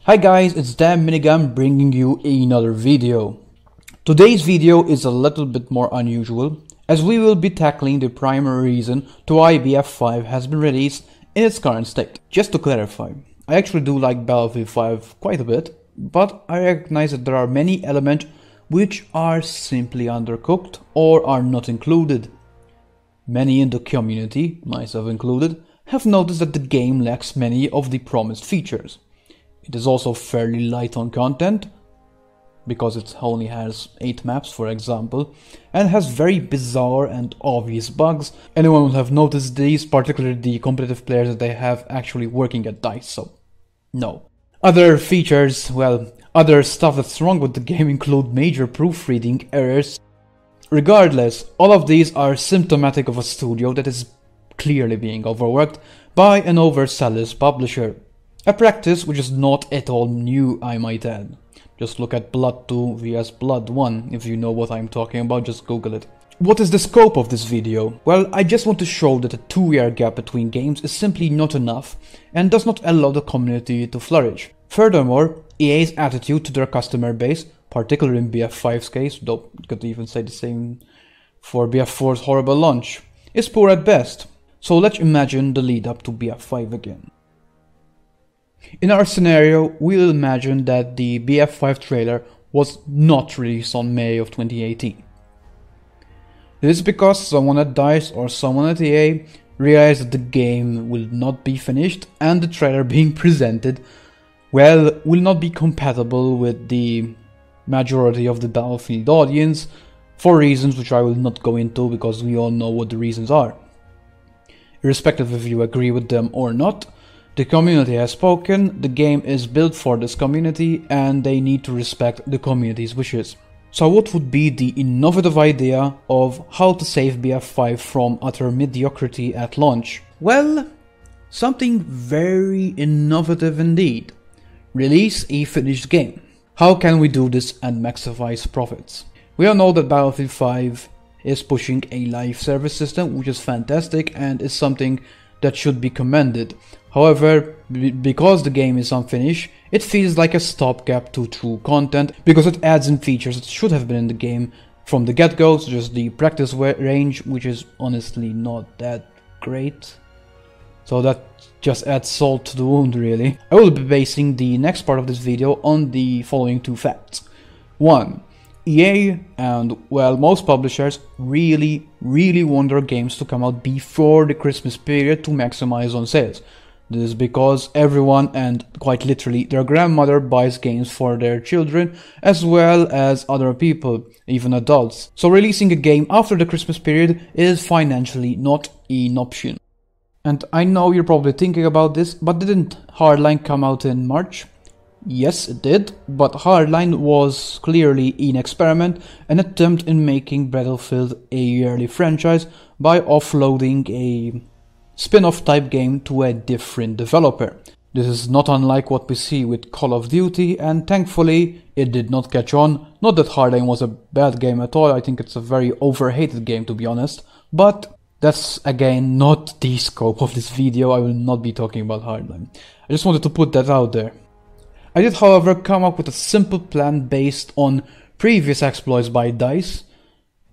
Hi guys, it's DanMinigun bringing you another video. Today's video is a little bit more unusual, as we will be tackling the primary reason to why BF5 has been released in its current state. Just to clarify, I actually do like Battlefield 5 quite a bit, but I recognize that there are many elements which are simply undercooked or are not included. Many in the community, myself included, have noticed that the game lacks many of the promised features. It is also fairly light on content, because it only has 8 maps for example, and has very bizarre and obvious bugs. Anyone will have noticed these, particularly the competitive players that they have actually working at DICE, so no. Other features, well, other stuff that's wrong with the game include major proofreading errors. Regardless, all of these are symptomatic of a studio that is clearly being overworked by an overzealous publisher. A practice which is not at all new, I might add. Just look at Blood 2 vs Blood 1, if you know what I'm talking about, just Google it. What is the scope of this video? Well, I just want to show that a 2-year gap between games is simply not enough and does not allow the community to flourish. Furthermore, EA's attitude to their customer base, particularly in BF5's case, though you could even say the same for BF4's horrible launch, is poor at best. So let's imagine the lead up to BF5 again. In our scenario, we'll imagine that the BF5 trailer was not released on May of 2018. This is because someone at DICE or someone at EA realized that the game will not be finished and the trailer being presented, well, will not be compatible with the majority of the Battlefield audience for reasons which I will not go into because we all know what the reasons are. Irrespective if you agree with them or not, the community has spoken, the game is built for this community and they need to respect the community's wishes. So what would be the innovative idea of how to save BF5 from utter mediocrity at launch? Well, something very innovative indeed. Release a finished game. How can we do this and maximize profits? We all know that Battlefield 5 is pushing a live service system, which is fantastic and is something that should be commended. However, because the game is unfinished, it feels like a stopgap to true content, because it adds in features that should have been in the game from the get-go, such as the practice range, which is honestly not that great. So that just adds salt to the wound, really. I will be basing the next part of this video on the following 2 facts. 1. EA and, well, most publishers really want their games to come out before the Christmas period to maximize on sales. This is because everyone, and quite literally their grandmother, buys games for their children as well as other people, even adults. So releasing a game after the Christmas period is financially not an option. And I know you're probably thinking about this, but didn't Hardline come out in March? Yes, it did, but Hardline was clearly an experiment, an attempt in making Battlefield a yearly franchise by offloading a spin-off type game to a different developer. This is not unlike what we see with Call of Duty, and thankfully it did not catch on. Not that Hardline was a bad game at all, I think it's a very overhated game to be honest, but that's again not the scope of this video. I will not be talking about Hardline. I just wanted to put that out there. I did, however, come up with a simple plan based on previous exploits by DICE,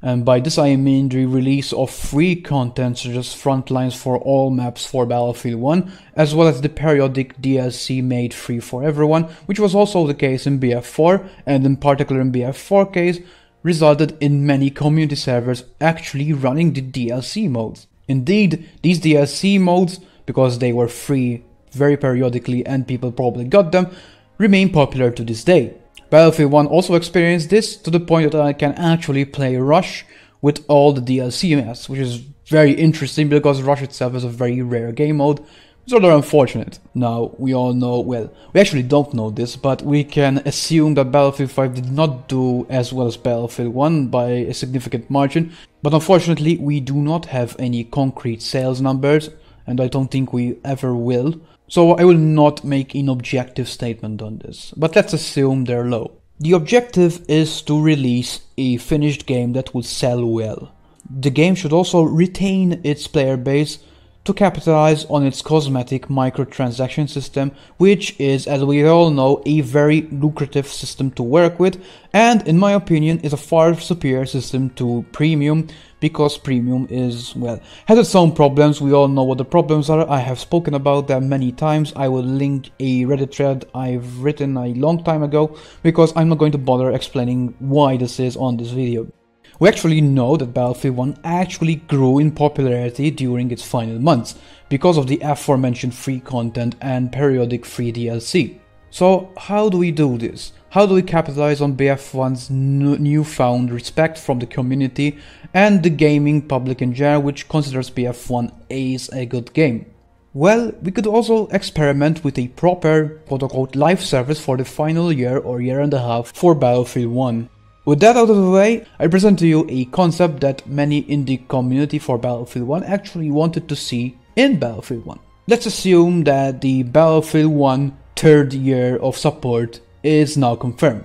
and by this I mean the release of free content such as frontlines for all maps for Battlefield 1, as well as the periodic DLC made free for everyone, which was also the case in BF4, and in particular in BF4 case, resulted in many community servers actually running the DLC modes. Indeed, these DLC modes, because they were free very periodically and people probably got them, remain popular to this day. Battlefield 1 also experienced this to the point that I can actually play Rush with all the DLC maps, which is very interesting because Rush itself is a very rare game mode. It's rather unfortunate. Now, we all know, well, we actually don't know this, but we can assume that Battlefield 5 did not do as well as Battlefield 1 by a significant margin, but unfortunately we do not have any concrete sales numbers, and I don't think we ever will. So I will not make an objective statement on this, but let's assume they're low. The objective is to release a finished game that will sell well. The game should also retain its player base to capitalize on its cosmetic microtransaction system, which is, as we all know, a very lucrative system to work with, and in my opinion is a far superior system to Premium, because Premium is, well, has its own problems. We all know what the problems are. I have spoken about them many times. I will link a Reddit thread I've written a long time ago, because I'm not going to bother explaining why this is on this video. We actually know that Battlefield 1 actually grew in popularity during its final months, because of the aforementioned free content and periodic free DLC. So how do we do this? How do we capitalize on BF1's newfound respect from the community and the gaming public in general, which considers BF1 as a good game? Well, we could also experiment with a proper quote-unquote live service for the final year or year and a half for Battlefield 1. With that out of the way, I present to you a concept that many in the community for Battlefield 1 actually wanted to see in Battlefield 1. Let's assume that the Battlefield 1 third year of support is now confirmed.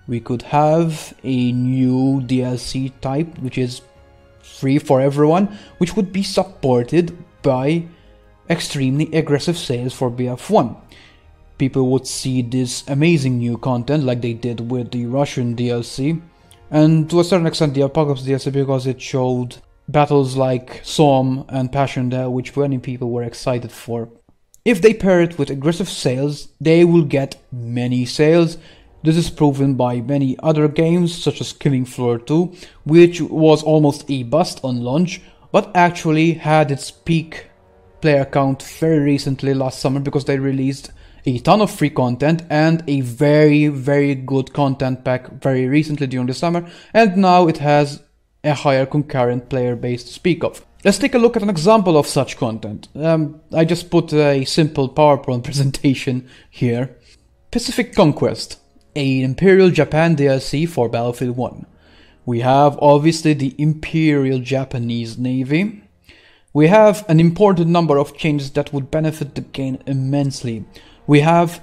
We could have a new DLC type which is free for everyone, which would be supported by extremely aggressive sales for BF1. People would see this amazing new content like they did with the Russian DLC, and to a certain extent the Apocalypse DLC, because it showed battles like Somme and Passchendaele, which many people were excited for. If they pair it with aggressive sales, they will get many sales. This is proven by many other games such as Killing Floor 2, which was almost a bust on launch, but actually had its peak player count very recently last summer, because they released a ton of free content and a very good content pack very recently during the summer, and now it has a higher concurrent player base to speak of. Let's take a look at an example of such content. I just put a simple PowerPoint presentation here. Pacific Conquest, an Imperial Japan DLC for Battlefield 1. We have obviously the Imperial Japanese Navy. We have an important number of changes that would benefit the game immensely. We have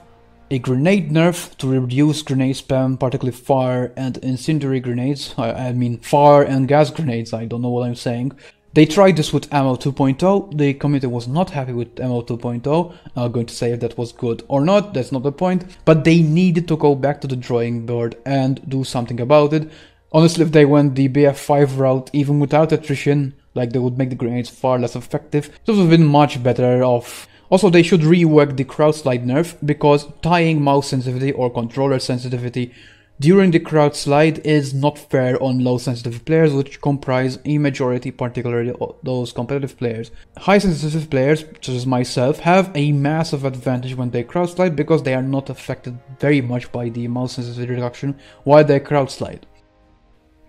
a grenade nerf to reduce grenade spam, particularly fire and incendiary grenades. I mean fire and gas grenades, I don't know what I'm saying. They tried this with Ammo 2.0, the community was not happy with Ammo 2.0, I'm not going to say if that was good or not, that's not the point, but they needed to go back to the drawing board and do something about it. Honestly, if they went the BF5 route, even without attrition, like they would make the grenades far less effective, this would have been much better off. Also, they should rework the crowd slide nerf, because tying mouse sensitivity or controller sensitivity during the crowd slide is not fair on low sensitive players, which comprise a majority, particularly those competitive players. High sensitive players, such as myself, have a massive advantage when they crowd slide, because they are not affected very much by the mouse sensitivity reduction while they crowd slide.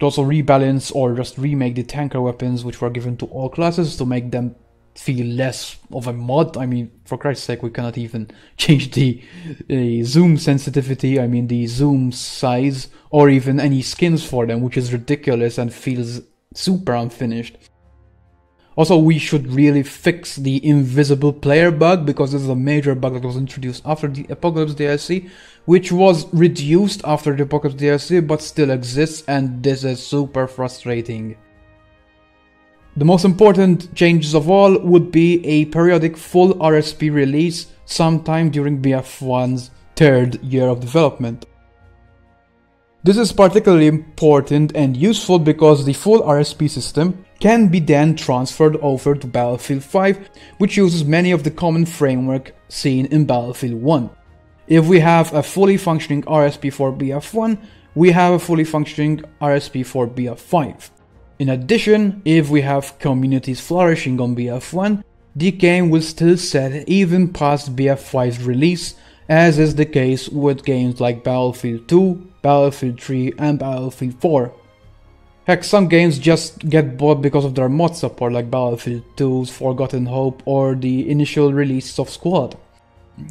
To also rebalance or just remake the tanker weapons which were given to all classes to make them feel less of a mod. I mean, for Christ's sake, we cannot even change the zoom sensitivity, I mean the zoom size, or even any skins for them, which is ridiculous and feels super unfinished. Also, we should really fix the invisible player bug, because this is a major bug that was introduced after the Apocalypse DLC, which was reduced after the Apocalypse DLC, but still exists, and this is super frustrating. The most important changes of all would be a periodic full RSP release sometime during BF1's third year of development. This is particularly important and useful because the full RSP system can be then transferred over to Battlefield 5, which uses many of the common framework seen in Battlefield 1. If we have a fully functioning RSP for BF1, we have a fully functioning RSP for BF5. In addition, if we have communities flourishing on BF1, the game will still set even past BF5's release, as is the case with games like Battlefield 2, Battlefield 3 and Battlefield 4. Heck, some games just get bought because of their mod support, like Battlefield 2's Forgotten Hope or the initial release of Squad.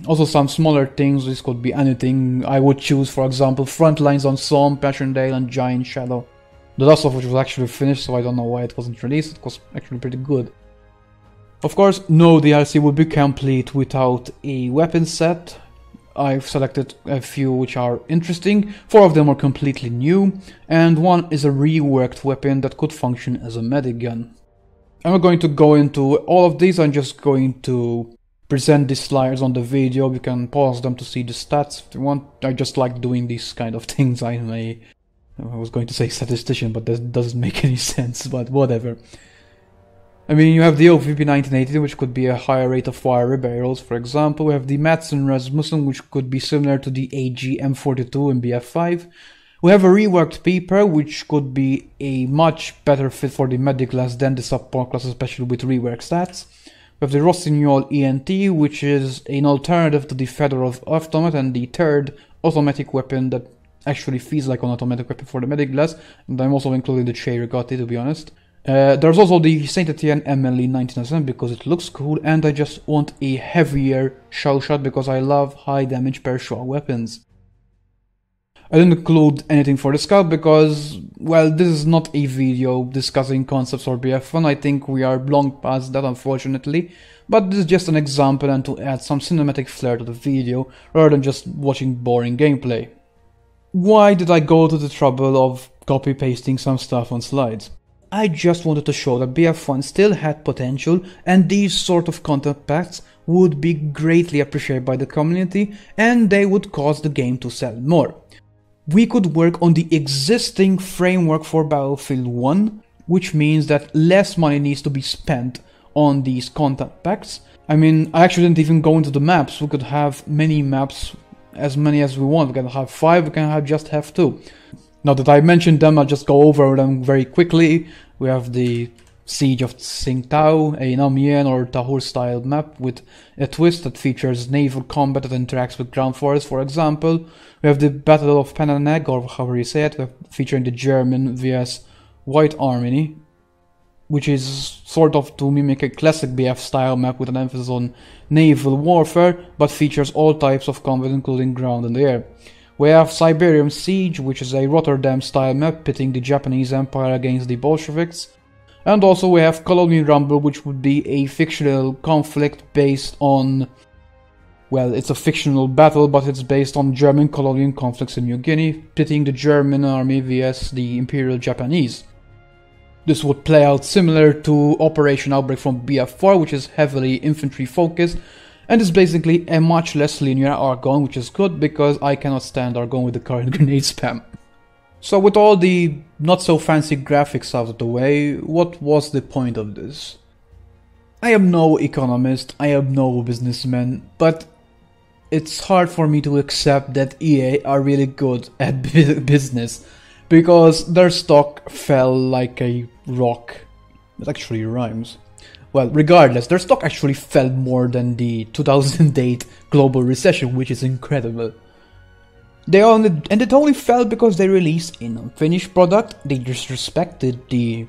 Also some smaller things, this could be anything. I would choose, for example, Frontlines on Somme, Passchendaele and Giant Shadow. The last of which was actually finished, so I don't know why it wasn't released. It was actually pretty good. Of course, no DLC would be complete without a weapon set. I've selected a few which are interesting, 4 of them are completely new, and one is a reworked weapon that could function as a medic gun. I'm not going to go into all of these, I'm just going to present these slides on the video. You can pause them to see the stats if you want. I just like doing these kind of things. I was going to say statistician, but that doesn't make any sense, but whatever. I mean, you have the OVP 1980, which could be a higher rate of fire barrels, for example. We have the Madsen Rasmussen, which could be similar to the AG M42 in BF5. We have a reworked Peeper, which could be a much better fit for the medic class than the support class, especially with rework stats. We have the Rossignol ENT, which is an alternative to the Fedorov automat and the third automatic weapon that actually feels like an automatic weapon for the medic class. And I'm also including the Che Rigotti, to be honest. There's also the Saint Etienne MLE 1907 because it looks cool, and I just want a heavier shell shot because I love high damage per shot weapons. I didn't include anything for the scout because, well, this is not a video discussing concepts for BF1. I think we are long past that, unfortunately. But this is just an example and to add some cinematic flair to the video rather than just watching boring gameplay. Why did I go to the trouble of copy-pasting some stuff on slides? I just wanted to show that BF1 still had potential, and these sort of content packs would be greatly appreciated by the community, and they would cause the game to sell more. We could work on the existing framework for Battlefield 1, which means that less money needs to be spent on these content packs. I mean, I actually didn't even go into the maps. We could have many maps, as many as we want. We can have 5, we can just have 2. Now that I mentioned them, I'll just go over them very quickly. We have the Siege of Tsingtao, a Namien or Tahur style map with a twist that features naval combat that interacts with ground forces, for example. We have the Battle of Penaneg, or however you say it, featuring the German vs White Army, which is sort of to mimic a classic BF style map with an emphasis on naval warfare, but features all types of combat including ground and air. We have Siberian Siege, which is a Rotterdam-style map pitting the Japanese Empire against the Bolsheviks. And also we have Colonial Rumble, which would be a fictional conflict based on... well, it's a fictional battle, but it's based on German colonial conflicts in New Guinea, pitting the German army vs the Imperial Japanese. This would play out similar to Operation Outbreak from BF4, which is heavily infantry-focused, and is basically a much less linear Argonne, which is good because I cannot stand Argonne with the current grenade spam. So with all the not so fancy graphics out of the way, what was the point of this? I am no economist, I am no businessman, but it's hard for me to accept that EA are really good at business, because their stock fell like a rock. It actually rhymes. Well, regardless, their stock actually fell more than the 2008 global recession, which is incredible. It only fell because they released an unfinished product, they disrespected the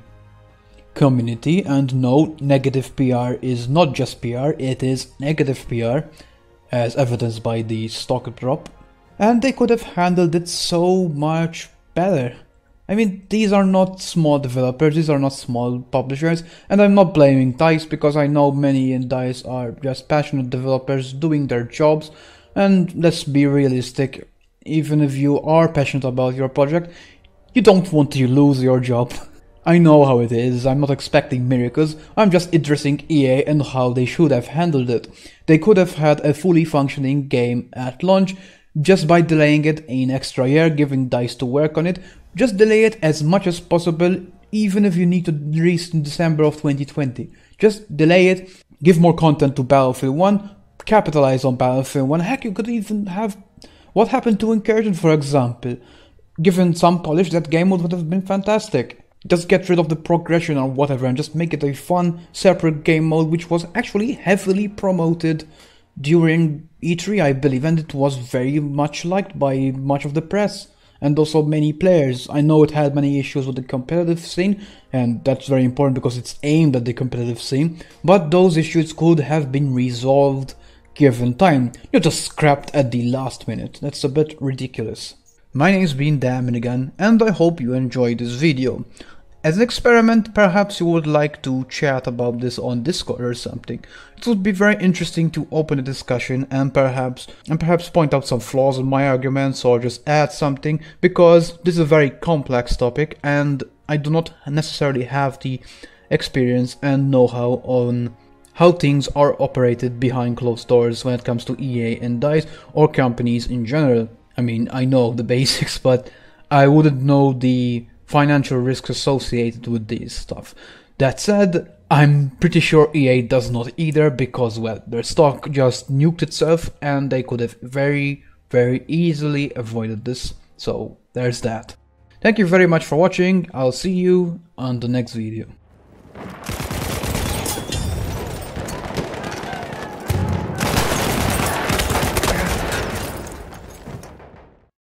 community, and no, negative PR is not just PR, it is negative PR, as evidenced by the stock drop. And they could have handled it so much better. I mean, these are not small developers, these are not small publishers, and I'm not blaming DICE because I know many in DICE are just passionate developers doing their jobs, and let's be realistic, even if you are passionate about your project, you don't want to lose your job. I know how it is, I'm not expecting miracles, I'm just addressing EA and how they should have handled it. They could have had a fully functioning game at launch, just by delaying it an extra year, giving DICE to work on it. Just delay it as much as possible, even if you need to release in December of 2020. Just delay it, give more content to Battlefield 1, capitalize on Battlefield 1. Heck, you could even have what happened to Incursion, for example. Given some polish, that game would have been fantastic. Just get rid of the progression or whatever and just make it a fun, separate game mode, which was actually heavily promoted during E3, I believe, and it was very much liked by much of the press and also many players. I know it had many issues with the competitive scene, and that's very important because it's aimed at the competitive scene, but those issues could have been resolved given time. You're just scrapped at the last minute. That's a bit ridiculous. My name's been DanMinigun, and I hope you enjoyed this video. As an experiment, perhaps you would like to chat about this on Discord or something. It would be very interesting to open a discussion and perhaps point out some flaws in my arguments or just add something, because this is a very complex topic and I do not necessarily have the experience and know-how on how things are operated behind closed doors when it comes to EA and DICE or companies in general. I mean, I know the basics, but I wouldn't know the financial risks associated with this stuff. That said, I'm pretty sure EA does not either, because, well, their stock just nuked itself and they could have very easily avoided this. So there's that. Thank you very much for watching. I'll see you on the next video.